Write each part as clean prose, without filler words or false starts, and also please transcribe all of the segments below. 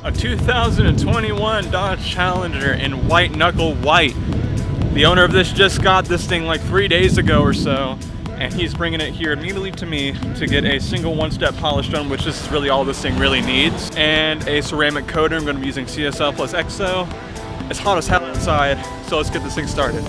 a 2021 Dodge Challenger in white knuckle white. The owner of this just got this thing like 3 days ago or so, and he's bringing it here immediately to me to get a single one-step polish done, which is really all this thing really needs, and a ceramic coater. I'm going to be using CSL plus EXO. It's hot as hell inside, so let's get this thing started.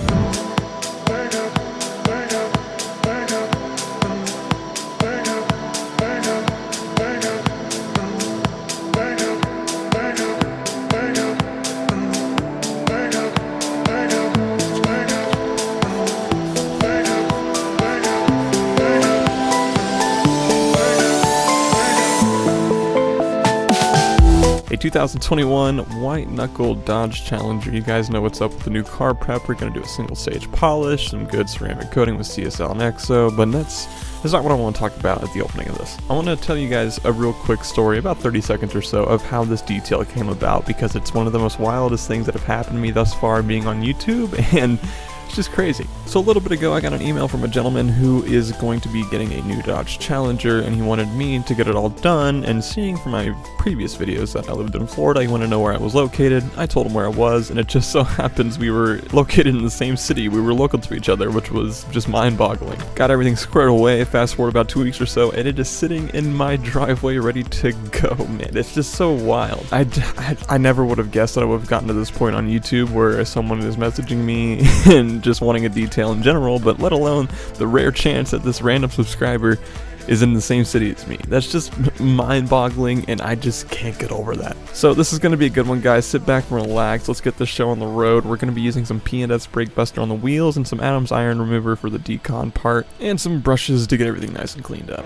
A 2021 white knuckle Dodge Challenger. You guys know what's up with the new car prep. We're going to do a single stage polish, some good ceramic coating with CSL and EXO, but that's not what I want to talk about at the opening of this. I want to tell you guys a real quick story, about 30 seconds or so, of how this detail came about, because it's one of the most wildest things that have happened to me thus far being on YouTube, and it's just crazy. So a little bit ago, I got an email from a gentleman who is going to be getting a new Dodge Challenger, and he wanted me to get it all done. And seeing from my previous videos that I lived in Florida, he wanted to know where I was located. I told him where I was, and it just so happens we were located in the same city. We were local to each other, which was just mind-boggling. Got everything squared away, fast forward about 2 weeks or so, and it is sitting in my driveway ready to go. Man, it's just so wild. I never would have guessed that I would have gotten to this point on YouTube where someone is messaging me and just wanting a detail in general, but let alone the rare chance that this random subscriber is in the same city as me. That's just mind-boggling, and I just can't get over that. So this is going to be a good one, guys. Sit back and relax. Let's get this show on the road. We're going to be using some P&S brake buster on the wheels and some Adams iron remover for the decon part, and some brushes to get everything nice and cleaned up.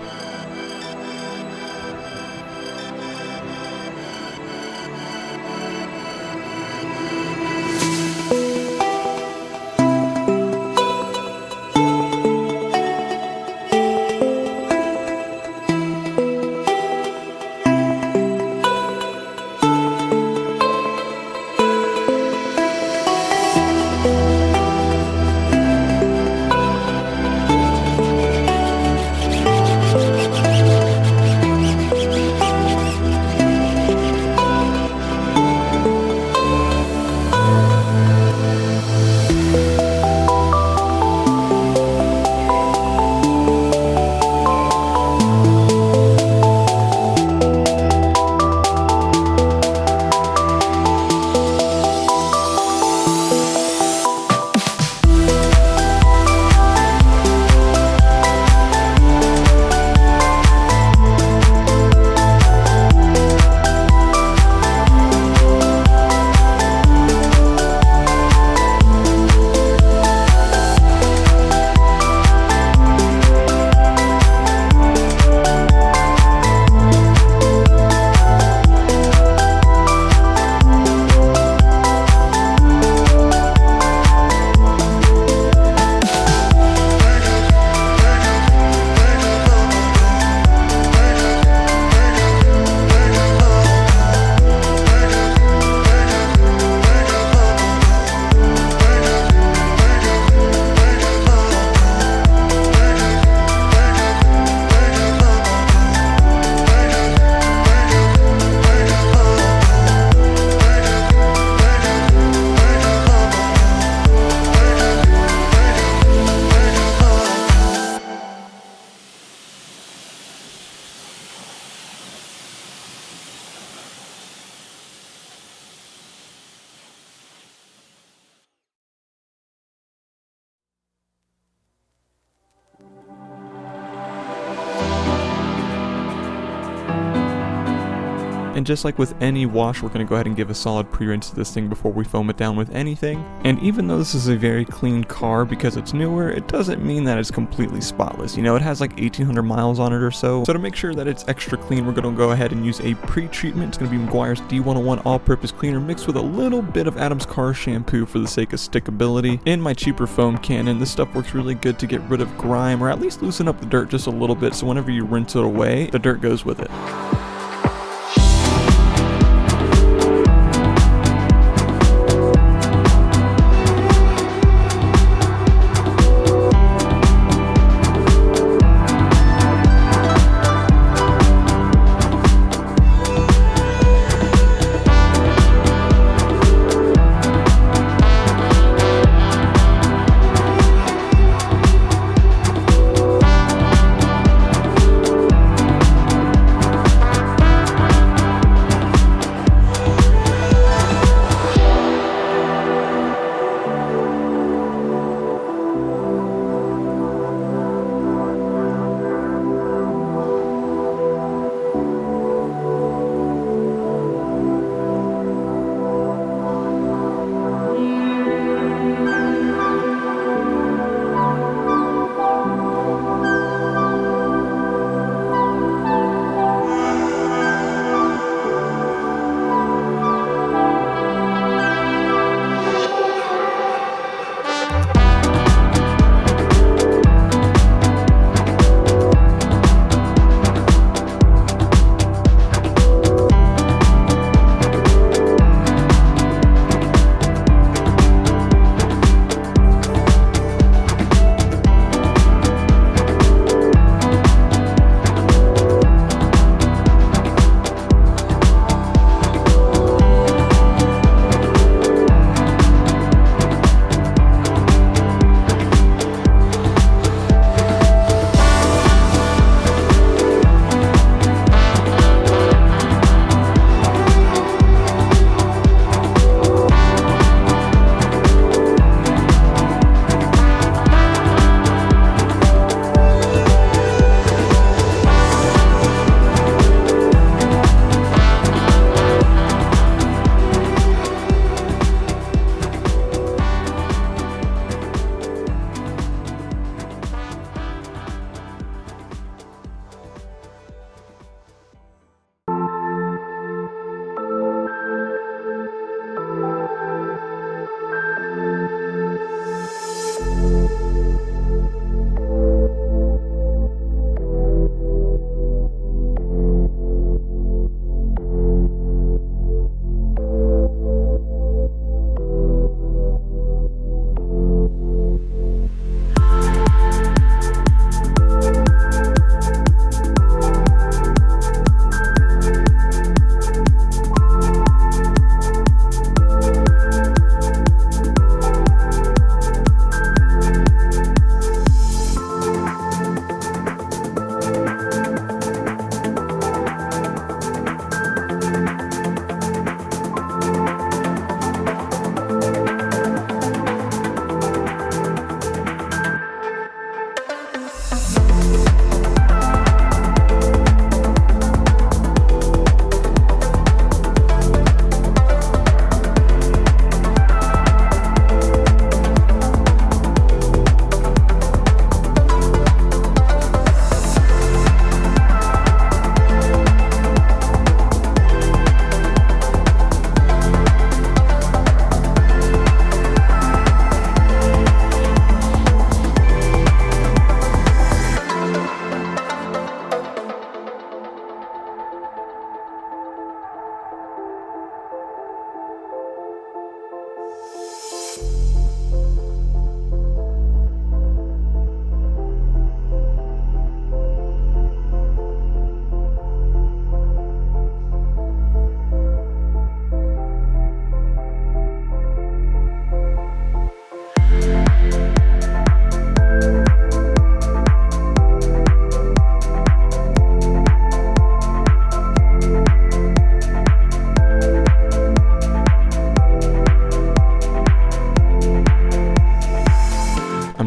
And just like with any wash, we're going to go ahead and give a solid pre-rinse to this thing before we foam it down with anything. And even though this is a very clean car because it's newer, it doesn't mean that it's completely spotless. You know, it has like 1,800 miles on it or so. So to make sure that it's extra clean, we're going to go ahead and use a pre-treatment. It's going to be Meguiars D101 all-purpose cleaner mixed with a little bit of Adams Car Shampoo for the sake of stickability. In my cheaper foam cannon, this stuff works really good to get rid of grime, or at least loosen up the dirt just a little bit, so whenever you rinse it away, the dirt goes with it.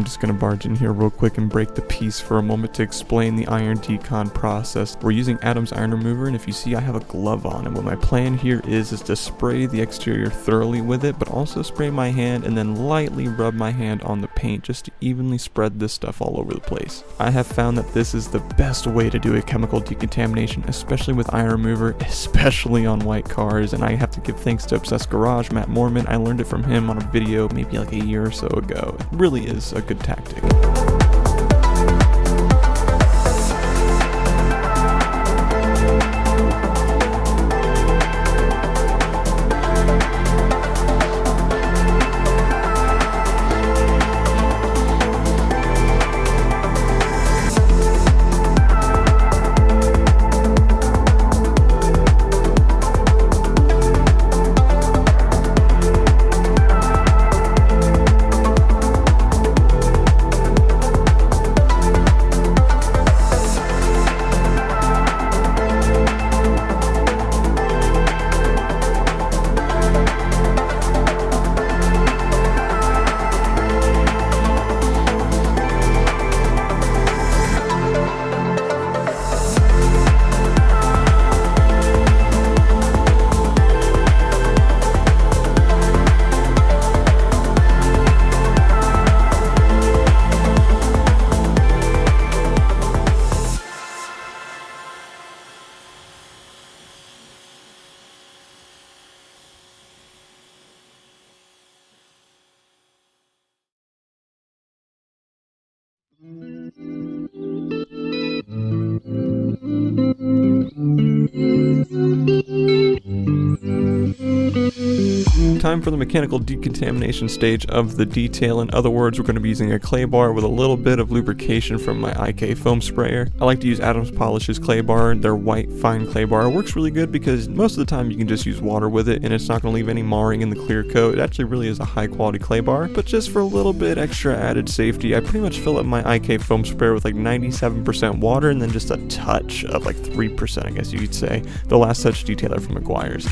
just going to barge in here real quick and break the piece for a moment to explain the iron decon process. We're using Adam's iron remover, and if you see, I have a glove on, and what my plan here is to spray the exterior thoroughly with it, but also spray my hand and then lightly rub my hand on the paint just to evenly spread this stuff all over the place. I have found that this is the best way to do a chemical decontamination, especially with iron remover, especially on white cars, and I have to give thanks to Obsessed Garage, Matt Moorman. I learned it from him on a video maybe like a year or so ago. It really is a good tactic. Time for the mechanical decontamination stage of the detail. In other words, we're going to be using a clay bar with a little bit of lubrication from my IK foam sprayer. I like to use Adams Polish's clay bar. Their white fine clay bar works really good because most of the time you can just use water with it and it's not going to leave any marring in the clear coat. It actually really is a high quality clay bar, but just for a little bit extra added safety, I pretty much fill up my IK foam sprayer with like 97% water and then just a touch of like 3%, I guess you could say. The last touch detailer from Meguiars.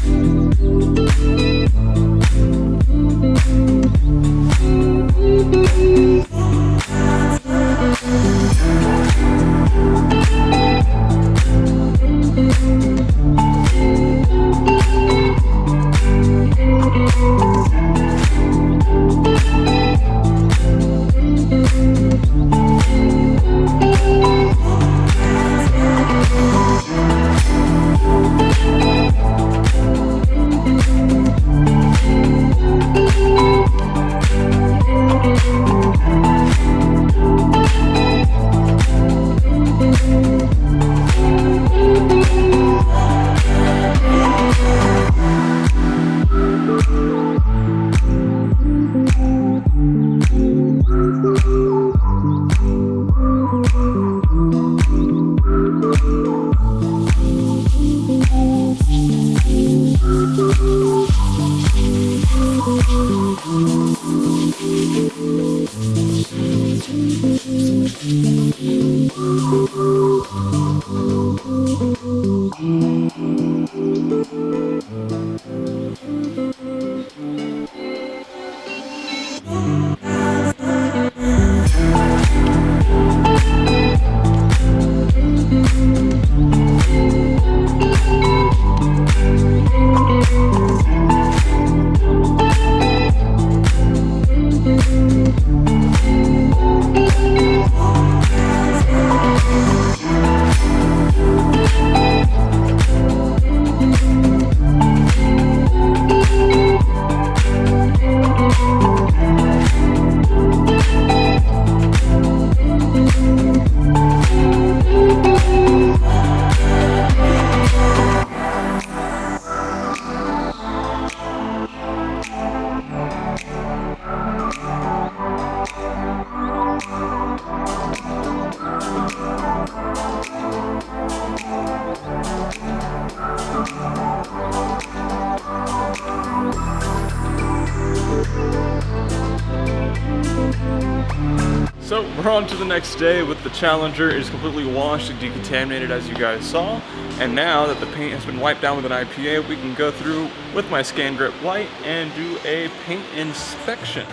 So we're on to the next day with the Challenger. It is completely washed and decontaminated, as you guys saw. And now that the paint has been wiped down with an IPA, we can go through with my Scan Grip Light and do a paint inspection.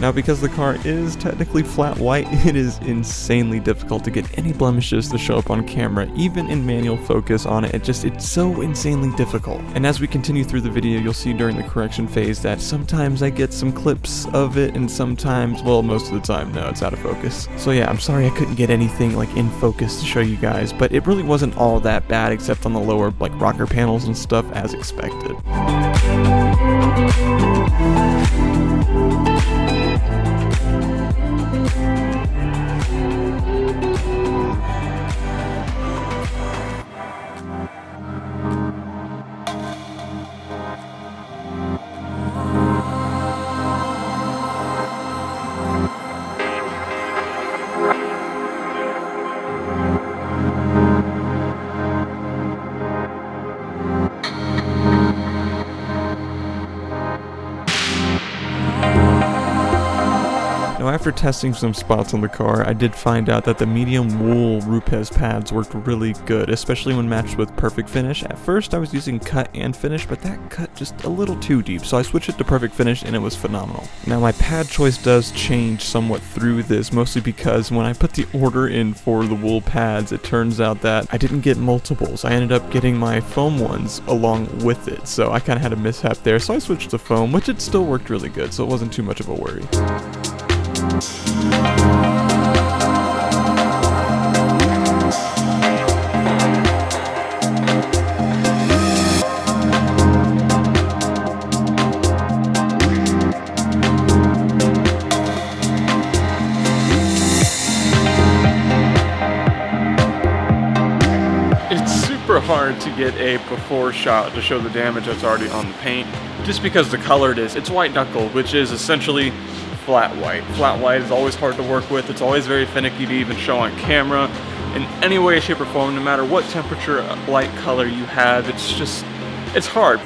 Now, because the car is technically flat white, it is insanely difficult to get any blemishes to show up on camera, even in manual focus on it. It's so insanely difficult. And as we continue through the video, you'll see during the correction phase that sometimes I get some clips of it, and sometimes, well, most of the time, no, it's out of focus. So yeah, I'm sorry I couldn't get anything like in focus to show you guys, but it really wasn't all that bad except on the lower like rocker panels and stuff as expected. Now, after testing some spots on the car, I did find out that the medium wool Rupes pads worked really good, especially when matched with Perfect Finish. At first I was using cut and finish, but that cut just a little too deep, so I switched it to Perfect Finish and it was phenomenal. Now, my pad choice does change somewhat through this, mostly because when I put the order in for the wool pads, it turns out that I didn't get multiples. I ended up getting my foam ones along with it, so I kind of had a mishap there, so I switched to foam, which it still worked really good, so it wasn't too much of a worry. It's super hard to get a before shot to show the damage that's already on the paint, just because the color it is. It's white knuckle, which is essentially flat white. Flat white is always hard to work with. It's always very finicky to even show on camera in any way, shape, or form, no matter what temperature, light color you have. It's hard.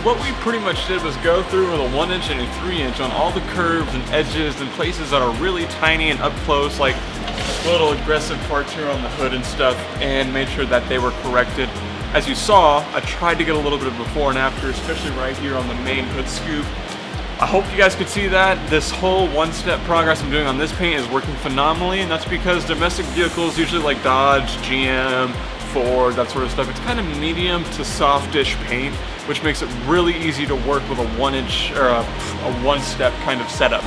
What we pretty much did was go through with a 1-inch and a 3-inch on all the curves and edges and places that are really tiny and up close, like little aggressive parts here on the hood and stuff, and made sure that they were corrected. As you saw, I tried to get a little bit of before and after, especially right here on the main hood scoop. I hope you guys could see that. This whole one-step progress I'm doing on this paint is working phenomenally, and that's because domestic vehicles, usually like Dodge, GM, Ford, that sort of stuff, it's kind of medium to softish paint, which makes it really easy to work with a 1-inch or a one-step kind of setup.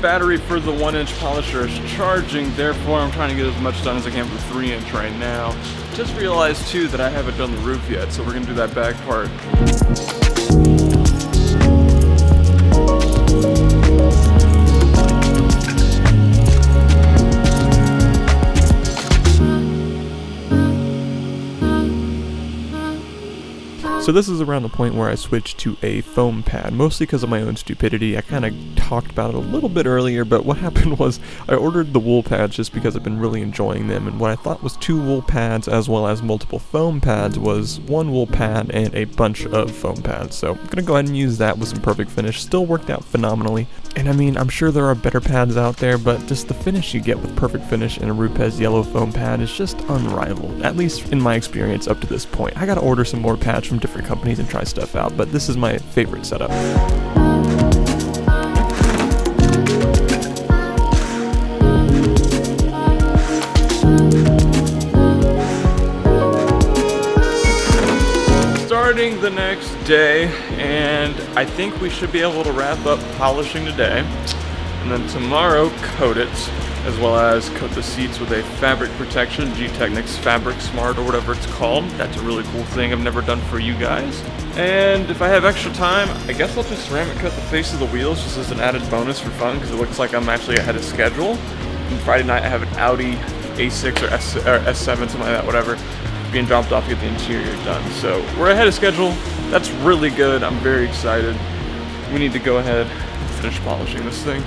battery for the 1-inch polisher is charging, therefore I'm trying to get as much done as I can for the 3-inch right now. Just realized too that I haven't done the roof yet, so we're gonna do that back part. So this is around the point where I switched to a foam pad, mostly because of my own stupidity. I kind of talked about it a little bit earlier, but what happened was I ordered the wool pads just because I've been really enjoying them, and what I thought was 2 wool pads as well as multiple foam pads was 1 wool pad and a bunch of foam pads. So I'm gonna go ahead and use that with some Perfect Finish. Still worked out phenomenally. And I mean, I'm sure there are better pads out there, but just the finish you get with Perfect Finish and a Rupes yellow foam pad is just unrivaled, at least in my experience up to this point. I gotta order some more pads from different companies and try stuff out, but this is my favorite setup. Starting the next day, and I think we should be able to wrap up polishing today, and then tomorrow coat it, as well as coat the seats with a fabric protection, G-Technics Fabric Smart or whatever it's called. That's a really cool thing I've never done for you guys. And if I have extra time, I guess I'll just ceramic cut the face of the wheels just as an added bonus for fun, because it looks like I'm actually ahead of schedule. And Friday night I have an Audi A6 or S7, something like that, whatever, being dropped off to get the interior done. So we're ahead of schedule. That's really good. I'm very excited. We need to go ahead and finish polishing this thing.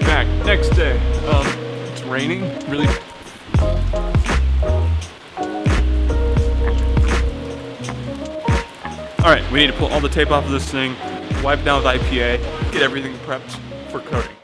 Back next day. It's raining. Really. All right, we need to pull all the tape off of this thing, wipe down with IPA, get everything prepped for coating.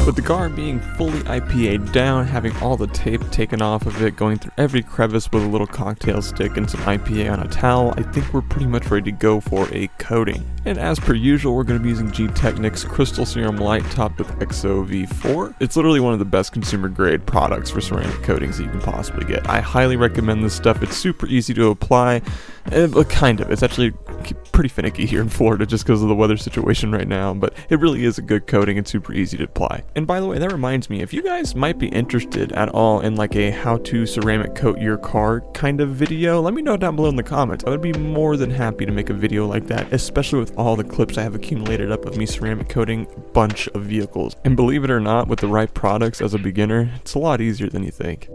With the car being fully IPA'd down, having all the tape taken off of it, going through every crevice with a little cocktail stick and some IPA on a towel, I think we're pretty much ready to go for a coating. And as per usual, we're going to be using G-Technic's Crystal Serum Light topped with XOV4. It's literally one of the best consumer grade products for ceramic coatings that you can possibly get. I highly recommend this stuff. It's super easy to apply, but kind of. It's actually pretty finicky here in Florida just because of the weather situation right now, but it really is a good coating and super easy to apply. And by the way, that reminds me, if you guys might be interested at all in like a how to ceramic coat your car kind of video, let me know down below in the comments. I would be more than happy to make a video like that, especially with all the clips I have accumulated up of me ceramic coating a bunch of vehicles. And believe it or not, with the right products as a beginner, it's a lot easier than you think.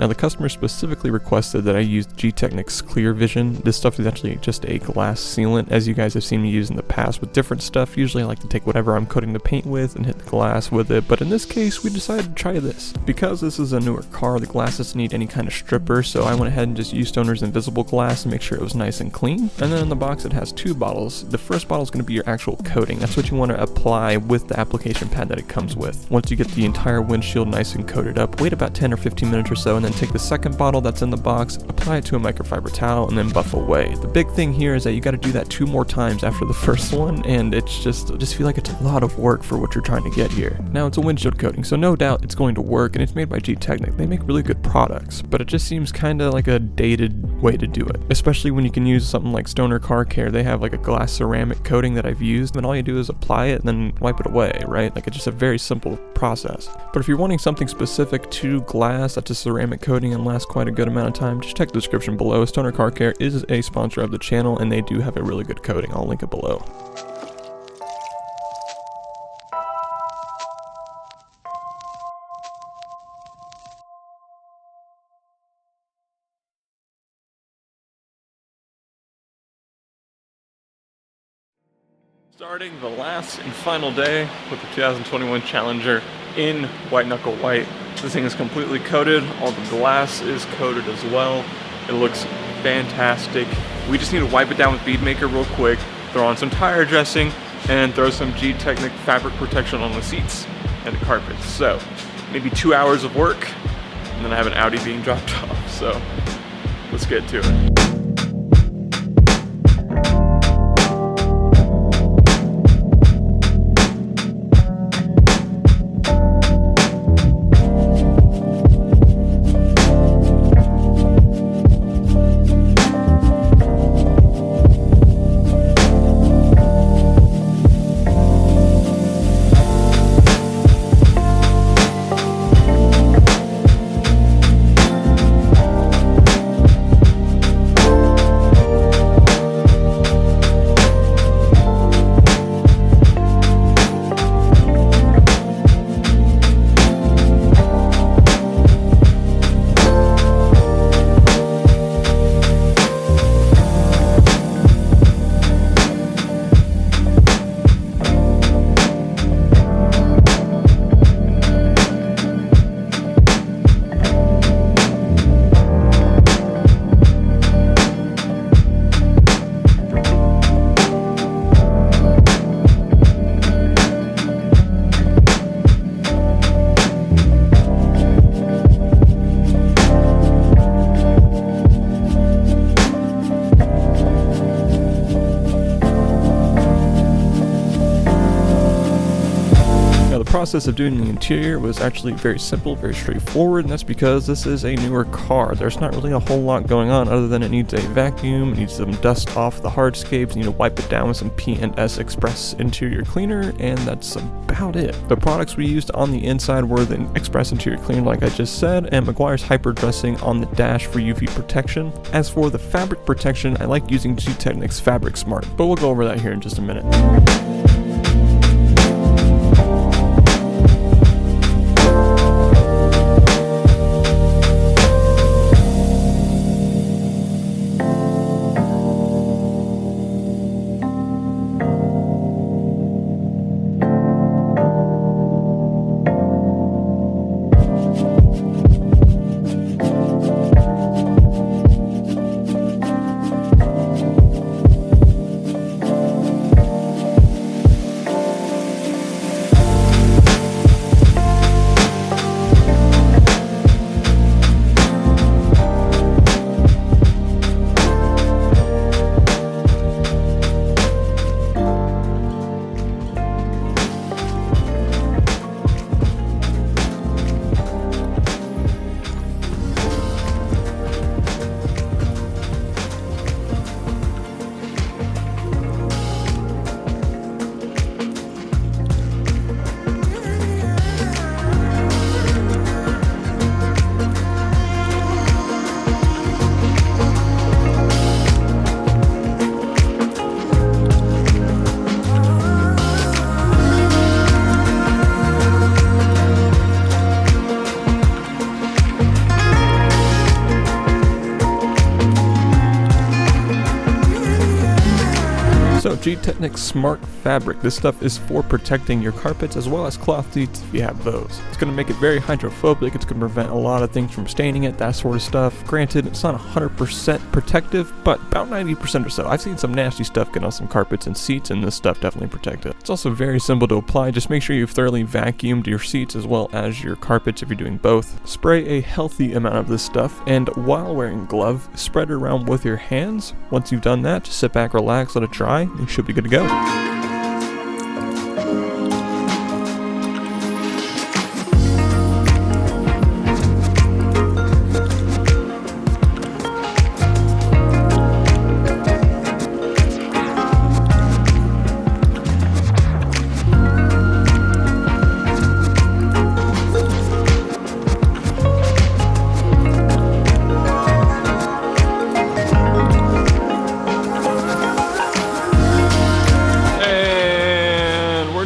Now the customer specifically requested that I use G-Technic's Clear Vision. This stuff is actually just a glass sealant, as you guys have seen me use in the past with different stuff. Usually I like to take whatever I'm coating the paint with and hit the glass with it, but in this case we decided to try this. Because this is a newer car, the glass doesn't need any kind of stripper, so I went ahead and just used Stoner's Invisible Glass to make sure it was nice and clean. And then in the box it has 2 bottles. The first bottle is going to be your actual coating. That's what you want to apply with the application pad that it comes with. Once you get the entire windshield nice and coated up, wait about 10 or 15 minutes or so, and then take the second bottle that's in the box, apply it to a microfiber towel, and then buff away. The big thing here is that you got to do that 2 more times after the first one, and it's just feel like it's a lot of work for what you're trying to get here. Now it's a windshield coating, so no doubt it's going to work, and it's made by G-Technic. They make really good products, but it just seems kind of like a dated way to do it, especially when you can use something like Stoner Car Care. They have like a glass ceramic coating that I've used, and all you do is apply it and then wipe it away, right? Like, it's just a very simple process. But if you're wanting something specific to glass that's a ceramic coating and lasts quite a good amount of time, just check the description below. Stoner Car Care is a sponsor of the channel, and they do have a really good coating. I'll link it below. Starting the last and final day with the 2021 Challenger in white knuckle white. This thing is completely coated. All the glass is coated as well. It looks fantastic. We just need to wipe it down with Bead Maker real quick, throw on some tire dressing, and throw some G-Technic fabric protection on the seats and the carpets. So maybe 2 hours of work, and then I have an Audi being dropped off. So let's get to it. The process of doing the interior was actually very simple, very straightforward, and that's because this is a newer car. There's not really a whole lot going on other than it needs a vacuum, it needs some dust off the hardscapes, you need to wipe it down with some P&S Express interior cleaner, and that's about it. The products we used on the inside were the Express interior cleaner, like I just said, and Meguiar's Hyper Dressing on the dash for UV protection. As for the fabric protection, I like using G-Technic's Fabric Smart, but we'll go over that here in just a minute. G-Technic Smart Fabric. This stuff is for protecting your carpets as well as cloth seats if you have those. It's going to make it very hydrophobic, it's going to prevent a lot of things from staining it, that sort of stuff. Granted, it's not 100% protective, but about 90% or so. I've seen some nasty stuff get on some carpets and seats, and this stuff definitely protects it. It's also very simple to apply. Just make sure you've thoroughly vacuumed your seats as well as your carpets if you're doing both. Spray a healthy amount of this stuff, and while wearing gloves, spread it around with your hands. Once you've done that, just sit back, relax, let it dry, and you should be good to go.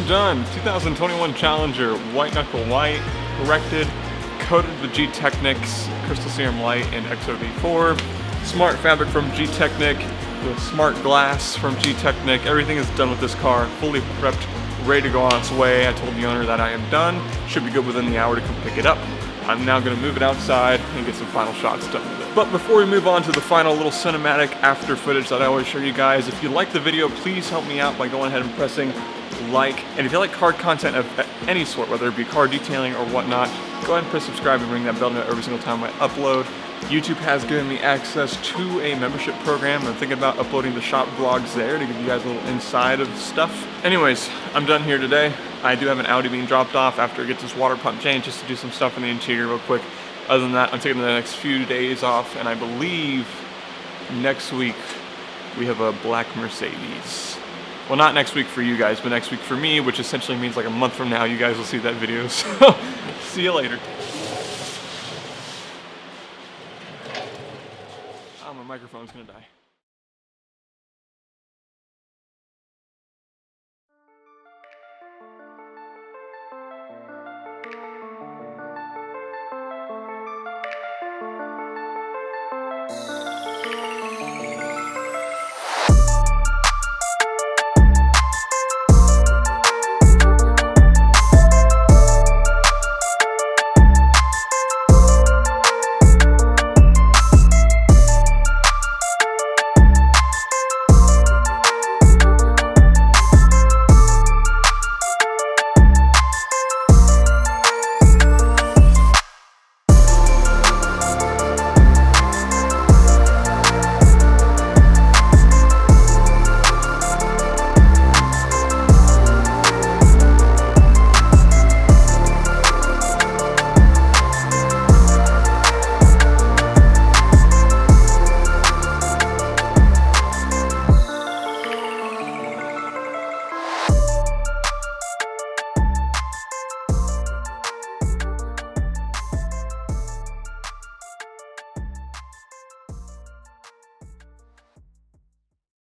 Done. 2021 Challenger, white knuckle white, corrected, coated with G-Technic's Crystal Serum Light and XOD4, smart fabric from G-Technic, the smart glass from G-Technic. Everything is done with this car, fully prepped, ready to go on its way. I told the owner that I am done. Should be good within the hour to come pick it up. I'm now going to move it outside and get some final shots done with it. But before we move on to the final little cinematic after footage that I always show you guys, if you like the video, please help me out by going ahead and pressing like. And if you like car content of any sort, whether it be car detailing or whatnot, go ahead and press subscribe and ring that bell note every single time I upload. YouTube has given me access to a membership program. I'm thinking about uploading the shop vlogs there to give you guys a little inside of stuff. Anyways, I'm done here today. I do have an Audi being dropped off after it gets this water pump changed just to do some stuff in the interior real quick. Other than that, I'm taking the next few days off, and I believe next week we have a black Mercedes. Well, not next week for you guys, but next week for me, which essentially means like a month from now, you guys will see that video. So, see you later. Oh, my microphone's gonna die.